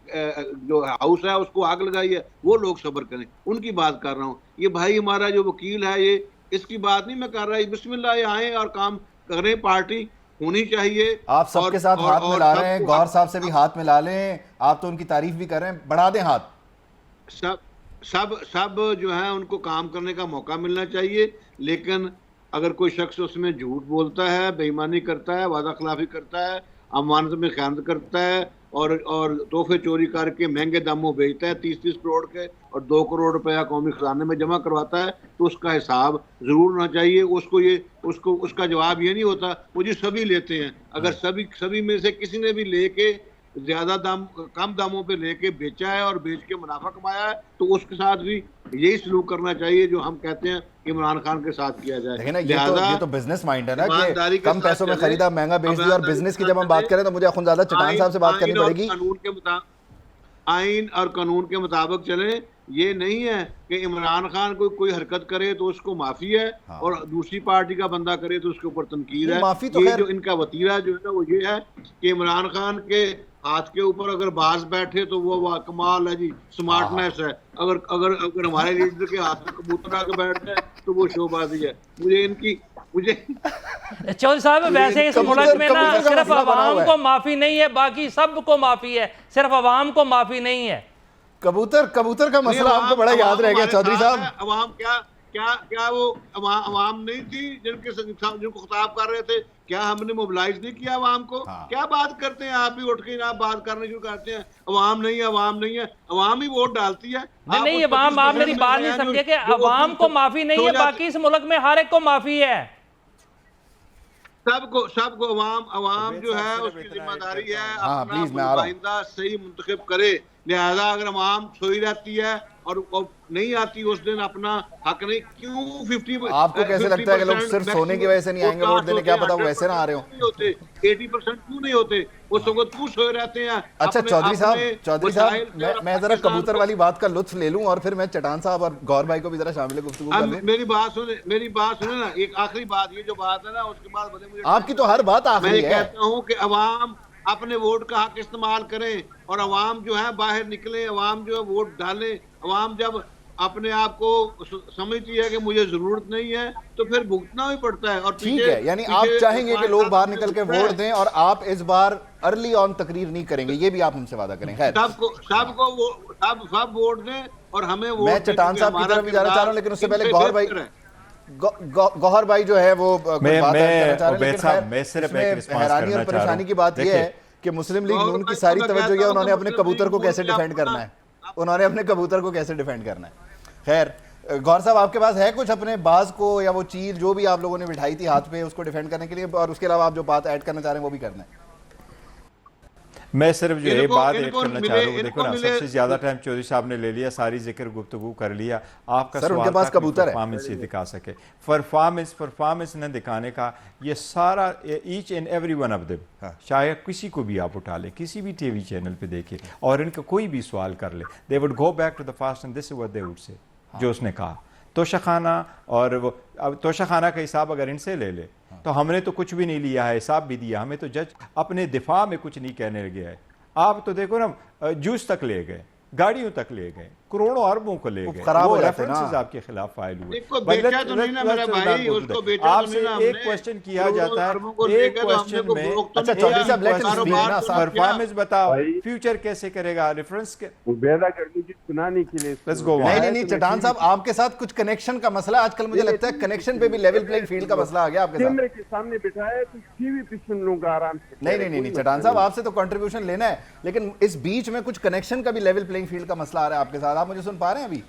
جو ہاؤس ہے اس کو آگ لگائی ہے, وہ لوگ صبر کریں. ان کی بات کر رہا ہوں. یہ بھائی ہمارا جو وکیل ہے, یہ اس کی بات نہیں میں کر رہا. بسم اللہ یہ آئیں اور کام کریں, پارٹی ہونی چاہیے. آپ سب کے ساتھ ہاتھ ملا رہے ہیں, گوہر صاحب سے بھی ہاتھ ملا لیں, آپ تو ان کی تعریف بھی کر رہے ہیں, بڑھا دیں ہاتھ. سب جو ہے ان کو کام کرنے کا موقع ملنا چاہیے. لیکن اگر کوئی شخص اس میں جھوٹ بولتا ہے, بے ایمانی کرتا ہے, وعدہ خلافی کرتا ہے, امانت میں خیانت کرتا ہے, اور تحفے چوری کر کے مہنگے داموں بیچتا ہے 30 کروڑ کے, اور 2 کروڑ روپیہ قومی خزانے میں جمع کرواتا ہے, تو اس کا حساب ضرور ہونا چاہیے. اس کا جواب یہ نہیں ہوتا وہ جی سبھی لیتے ہیں. اگر سبھی میں سے کسی نے بھی لے کے زیادہ کم داموں پہ لے کے بیچا ہے اور بیچ کے منافع کمایا ہے, تو اس کے ساتھ بھی یہی سلوک کرنا چاہیے جو ہم کہتے ہیں عمران خان کے ساتھ کیا جائے. یہ تو بزنس مائنڈ ہے نا کہ کم پیسوں میں خریدا, مہنگا بیچ دیا. اور بزنس کی جب ہم بات کریں تو مجھے اخوندزادہ چٹان صاحب سے بات کرنی پڑے گی. آئین اور قانون کے مطابق چلیں. یہ نہیں ہے کہ عمران خان کوئی حرکت کرے تو اس کو معافی ہے, اور دوسری پارٹی کا بندہ کرے تو اس کے اوپر تنقید ہے. یہ جو ان کا وتیرہ جو ہے نا وہ یہ ہے کہ عمران خان کے ہاتھ کے اوپر اگر باز بیٹھے تو وہ کمال ہے جی, سمارٹنیس ہے. اگر ہمارے لیڈر کے ہاتھ میں کبوتر آ کے بیٹھ جائے تو وہ شو بازی ہے. چودھری صاحب ویسے اس ملک میں نا صرف عوام کو معافی نہیں ہے, باقی سب کو معافی ہے, صرف عوام کو معافی نہیں ہے. کبوتر کا مسئلہ آپ کو بڑا یاد رہ گیا چودھری صاحب. عوام کیا وہ عوام نہیں تھی جن کو خطاب کر رہے تھے؟ کیا ہم نے موبلائز نہیں کیا عوام کو؟ کیا بات کرتے ہیں آپ بھی, اٹھ کے آپ بات کرنے شروع کرتے ہیں عوام نہیں ہے. عوام ہی ووٹ ڈالتی ہے. نہیں عوام, آپ میری بات نہیں سمجھے کہ عوام کو معافی نہیں ہے, باقی اس ملک میں ہر ایک کو معافی ہے. سب کو عوام جو ہے اس کی ذمہ داری ہے اپنا نمائندہ صحیح منتخب کرے. لہذا اگر عوام سوئی رہتی ہے اور نہیں آتی اس دن اپنا حق نہیں کیوں 50%؟ آپ کو کیسے لگتا ہے کہ لوگ صرف سونے کی وجہ سے نہیں آئیں گے ووٹ دینے؟ کیا پتا وہ ویسے نہ آ رہے ہوں؟ 80% کیوں نہیں ہوتے؟ اس وقت کیوں سوئے رہتے ہیں؟ اچھا چودھری صاحب میں ذرا کبوتر والی بات کا لطف لے لوں اور پھر میں چٹان صاحب اور گور بھائی کو بھی ذرا شامل گفتگو کر لیں. میری بات سنیں نا، ایک آخری بات، یہ جو بات ہے نا اس کے بعد مجھے آپ کی تو ہر بات آخری ہے. میں کہتا ہوں کہ عوام اپنے ووٹ کا حق استعمال کریں اور عوام جو ہے باہر نکلیں، عوام جو ہے ووٹ ڈالیں. عوام جب اپنے آپ کو سمجھتی ہے کہ مجھے ضرورت نہیں ہے تو پھر بھگتنا بھی پڑتا ہے. اور ٹھیک ہے، یعنی آپ چاہیں گے کہ لوگ باہر نکل کے ووٹ دیں اور آپ اس بار ارلی آن تقریر نہیں کریں گے، یہ بھی آپ ہم سے وعدہ کریں. خیر سب ووٹ دیں اور ہمیں ووٹ. میں چٹان صاحب کی طرف بھی جانا چاہ رہا ہوں لیکن اس سے پہلے گوہر بھائی جو ہے وہ حیرانی اور پریشانی کی بات یہ ہے کہ مسلم لیگ نون کی ساری توجہ یہ انہوں نے اپنے کبوتر کو کیسے ڈیفینڈ کرنا ہے. خیر گوہر صاحب آپ کے پاس ہے کچھ اپنے باز کو یا وہ چیل جو بھی آپ لوگوں نے بٹھائی تھی ہاتھ پہ اس کو ڈیفینڈ کرنے کے لیے، اور اس کے علاوہ آپ جو بات ایڈ کرنا چاہ رہے ہیں وہ بھی کرنا ہے؟ میں صرف جو ہے بات ایڈ کرنا چاہ رہا ہوں. دیکھو نا، سب سے زیادہ ٹائم چودھری صاحب نے لے لیا، ساری ذکر گفتگو کر لیا. آپ کا سوال تھا کہ پرفارمنس ہی دکھا سکے. پرفارمنس نہ دکھانے کا یہ سارا each and every one of them, چاہے کسی کو بھی آپ اٹھا لیں، کسی بھی ٹی وی چینل پہ دیکھیں اور ان کا کوئی بھی سوال کر لیں، they would go back to the past and this is what they would say. جو اس نے کہا توشہ خانہ، اور وہ توشہ خانہ کا حساب اگر ان سے لے لے تو ہم نے تو کچھ بھی نہیں لیا ہے، حساب بھی دیا. ہمیں تو جج اپنے دفاع میں کچھ نہیں کہنے لگے ہے. آپ تو دیکھو نا، جوس تک لے گئے، گاڑیوں تک لے گئے، کروڑوں اربوں کو لے گئے. وہ ریفرنسز آپ کے خلاف فائل ہوئے. آپ سے ایک کوشچن کیا جاتا ہے، ایک کوشچن میں پرفارمنس بتاؤ، فیوچر کیسے کرے گا، ریفرنس سنانے کے لیے. نہیں چٹان صاحب آپ کے ساتھ کچھ کنیکشن کا مسئلہ آج کل مجھے لگتا ہے کنیکشن پہ بھی لیول پلینگ فیلڈ کا مسئلہ آ گیا آپ کے ساتھ. کیمرے کے سامنے بٹھایا تو ٹی وی پہ سن لوں گا آرام سے. نہیں چٹان صاحب آپ سے تو کنٹریبیوشن لینا ہے لیکن اس بیچ میں کچھ کنیکشن کا بھی لیول پلینگ فیلڈ کا مسئلہ آ رہا ہے آپ کے ساتھ. آپ مجھے سن پا رہے ہیں ابھی؟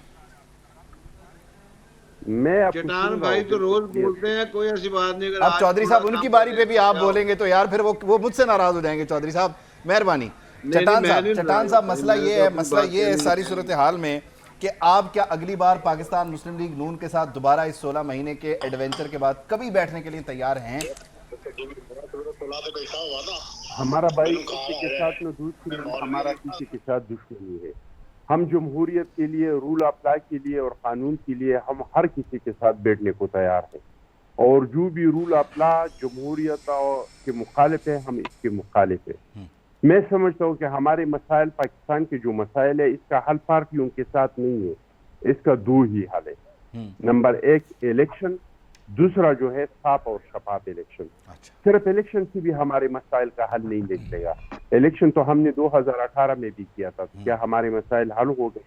چٹان بھائی تو روز بولتے ہیں، کوئی ایسی بات نہیں. اب چودھری صاحب ان کی باری پہ بھی آپ بولیں گے تو یار پھر وہ مجھ سے ناراض ہو جائیں گے. چودھری صاحب مہربانی. چٹان صاحب مسئلہ یہ ہے ساری صورتحال میں کہ آپ کیا اگلی بار پاکستان مسلم لیگ نون کے ساتھ دوبارہ اس 16 مہینے کے ایڈونچر کے بعد کبھی بیٹھنے کے لیے تیار ہیں؟ ہمارا بھائی کسی کے ساتھ نہ دوستی، ہمارا کسی کے ساتھ دشمنی ہے. ہم جمہوریت کے لیے، رول آف لا کے لیے اور قانون کے لیے ہم ہر کسی کے ساتھ بیٹھنے کو تیار ہیں. اور جو بھی رول آف لا جمہوریت کے مخالف ہے ہم اس کے مخالف ہیں. میں سمجھتا ہوں کہ ہمارے مسائل، پاکستان کے جو مسائل ہے، اس کا حل پارٹیوں کے ساتھ نہیں ہے، اس کا دو ہی حل ہے. نمبر ایک الیکشن، دوسرا جو ہے صاف اور شفاف الیکشن. صرف الیکشن سے بھی ہمارے مسائل کا حل نہیں نکلے گا. الیکشن تو ہم نے 2018 میں بھی کیا تھا، کیا ہمارے مسائل حل ہو گئے؟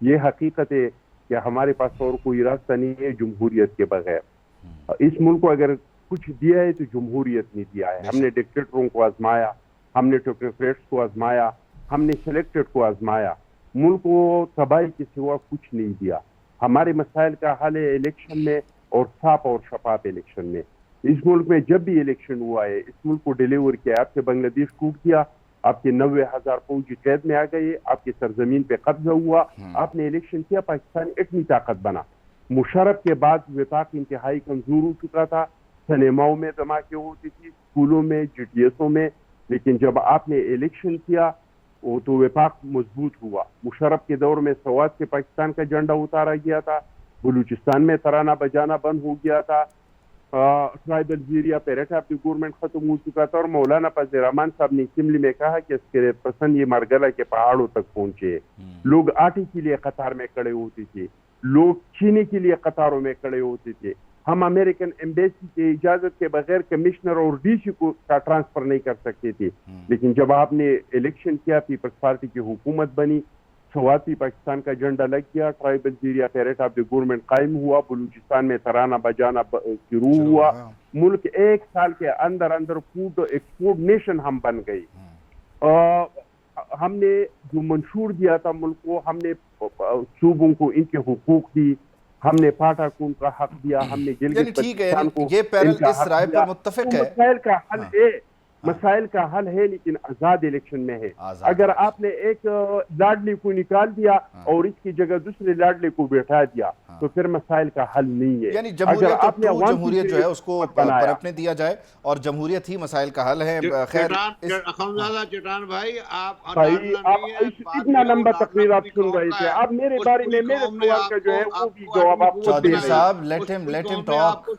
یہ حقیقت ہے کہ ہمارے پاس اور کوئی راستہ نہیں ہے جمہوریت کے بغیر. اس ملک کو اگر کچھ دیا ہے تو جمہوریت نے دیا ہے. ہم نے ڈکٹیٹروں کو آزمایا، ہم نے ٹیکنوکریٹس کو آزمایا، ہم نے سلیکٹڈ کو آزمایا. ملک کو تباہی کے سوا کچھ نہیں دیا. ہمارے مسائل کا حل ہے الیکشن میں اور صاف اور شفاف الیکشن میں. اس ملک میں جب بھی الیکشن ہوا ہے اس ملک کو ڈیلیور کیا. آپ سے بنگلہ دیش ٹوٹ کیا، آپ کے 90,000 فوجی قید میں آ گئے، آپ کی سرزمین پہ قبضہ ہوا، آپ نے الیکشن کیا، پاکستان اتنی طاقت بنا. مشرف کے بعد وفاق انتہائی کمزور ہو چکا تھا، سنیماؤں میں دھماکے ہوتی تھی، اسکولوں میں، جی ٹی ایسوں میں. لیکن جب آپ نے الیکشن کیا تو وفاق مضبوط ہوا. مشرف کے دور میں سوات سے پاکستان کا جھنڈا اتارا گیا تھا، بلوچستان میں ترانہ بجانا بند ہو گیا تھا، tribal area parrot of the government ختم ہو چکا تھا. اور مولانا فضل الرحمان صاحب نے اسمبلی میں کہا کہ اس کے پسند یہ مرگلہ کے پہاڑوں تک پہنچے. لوگ آٹے کے لیے قطار میں کھڑے ہوتے تھے، لوگ چینی کے لیے قطاروں میں کھڑے ہوتے تھے. ہم امریکن ایمبیسی کے اجازت کے بغیر کمشنر اور ڈی سی کو کا ٹرانسفر نہیں کر سکتے تھے. لیکن جب آپ نے الیکشن کیا، پیپلز پارٹی کی حکومت بنی، سواتی پاکستان کا جھنڈا لگ گیا، tribal area parrot of the government قائم ہوا، بلوچستان میں ترانہ بجانا شروع ہوا. ملک 1 سال کے اندر اندر فوڈ ایکسپورٹ نیشن ہم بن گئی. ہم نے جو منشور دیا تھا ملک کو، ہم نے صوبوں کو ان کے حقوق دی، ہم نے پاٹاکون کا حق دیا، ہم نے گلگت بلتستان کو یہ پیرل اس رائے پر متفق ہے. مسائل کا حل ہے مسائل کا حل ہے لیکن آزاد الیکشن میں ہے. آزاد اگر آپ نے ایک لاڈلی کو نکال دیا اور اس کی جگہ دوسرے لاڈلی کو بیٹھا دیا تو پھر مسائل کا حل نہیں ہے. یعنی جمہوریت جمہوریت جو ہے اس کو پرپنے دیا جائے اور جمہوریت ہی مسائل کا حل ہے. خیر اخوندزادہ چٹان بھائی آپ اتنا لمبا تقریر آپ سن رہے تھے. آپ میرے بارے میں میرے سوال کا جو ہے وہ بھی جواب آپ کو چودھری صاحب لیٹ ہم ٹاک.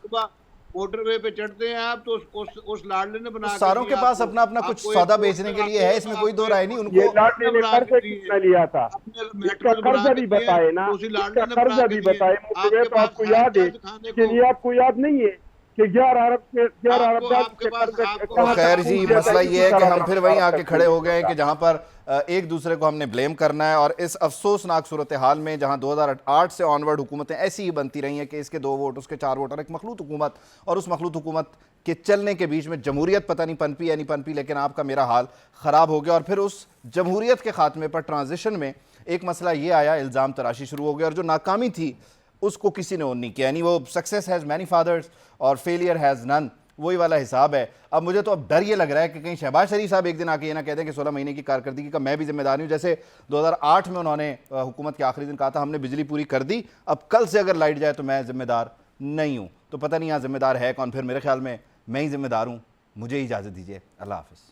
موٹر وے پہ چڑھتے ہیں آپ تو اس لاڈلے نے بنا ساروں کے پاس اپنا اپنا کچھ سودا بیچنے کے لیے ہے, اس میں کوئی دو رائے نہیں. ان یہ کو لاڈلے نے قرضہ کتنا لیا تھا, اس کا قرضہ بھی بتائے نا, اس کا قرضہ بھی بتائے. موٹر تو آپ کو یاد ہے کہ یہ آپ کو یاد نہیں ہے کہ 11 ارب کے قرضہ. خیر جی, مسئلہ یہ ہے کہ ہم پھر وہیں آ کے کھڑے ہو گئے کہ جہاں پر ایک دوسرے کو ہم نے بلیم کرنا ہے. اور اس افسوسناک صورتحال میں جہاں 2008 سے آنورڈ حکومتیں ایسی ہی بنتی رہی ہیں کہ اس کے 2 ووٹ اس کے 4 ووٹ اور ایک مخلوط حکومت, اور اس مخلوط حکومت کے چلنے کے بیچ میں جمہوریت پتہ نہیں پنپی یا نہیں پنپی, لیکن آپ کا میرا حال خراب ہو گیا. اور پھر اس جمہوریت کے خاتمے پر ٹرانزیشن میں ایک مسئلہ یہ آیا, الزام تراشی شروع ہو گیا, اور جو ناکامی تھی اس کو کسی نے اون نہیں کیا. یعنی وہ سکسیس ہیز مینی فادرز اور فیلئر ہیز نن, وہی والا حساب ہے. اب مجھے تو اب ڈر یہ لگ رہا ہے کہ کہیں شہباز شریف صاحب ایک دن آ کے یہ نہ کہتے ہیں کہ 16 مہینے کی کارکردگی کا میں بھی ذمہ دار ہوں. جیسے 2008 میں انہوں نے حکومت کے آخری دن کہا تھا ہم نے بجلی پوری کر دی, اب کل سے اگر لائٹ جائے تو میں ذمہ دار نہیں ہوں. تو پتہ نہیں یہاں ذمہ دار ہے کون. پھر میرے خیال میں ہی ذمہ دار ہوں. مجھے اجازت دیجیے, اللہ حافظ.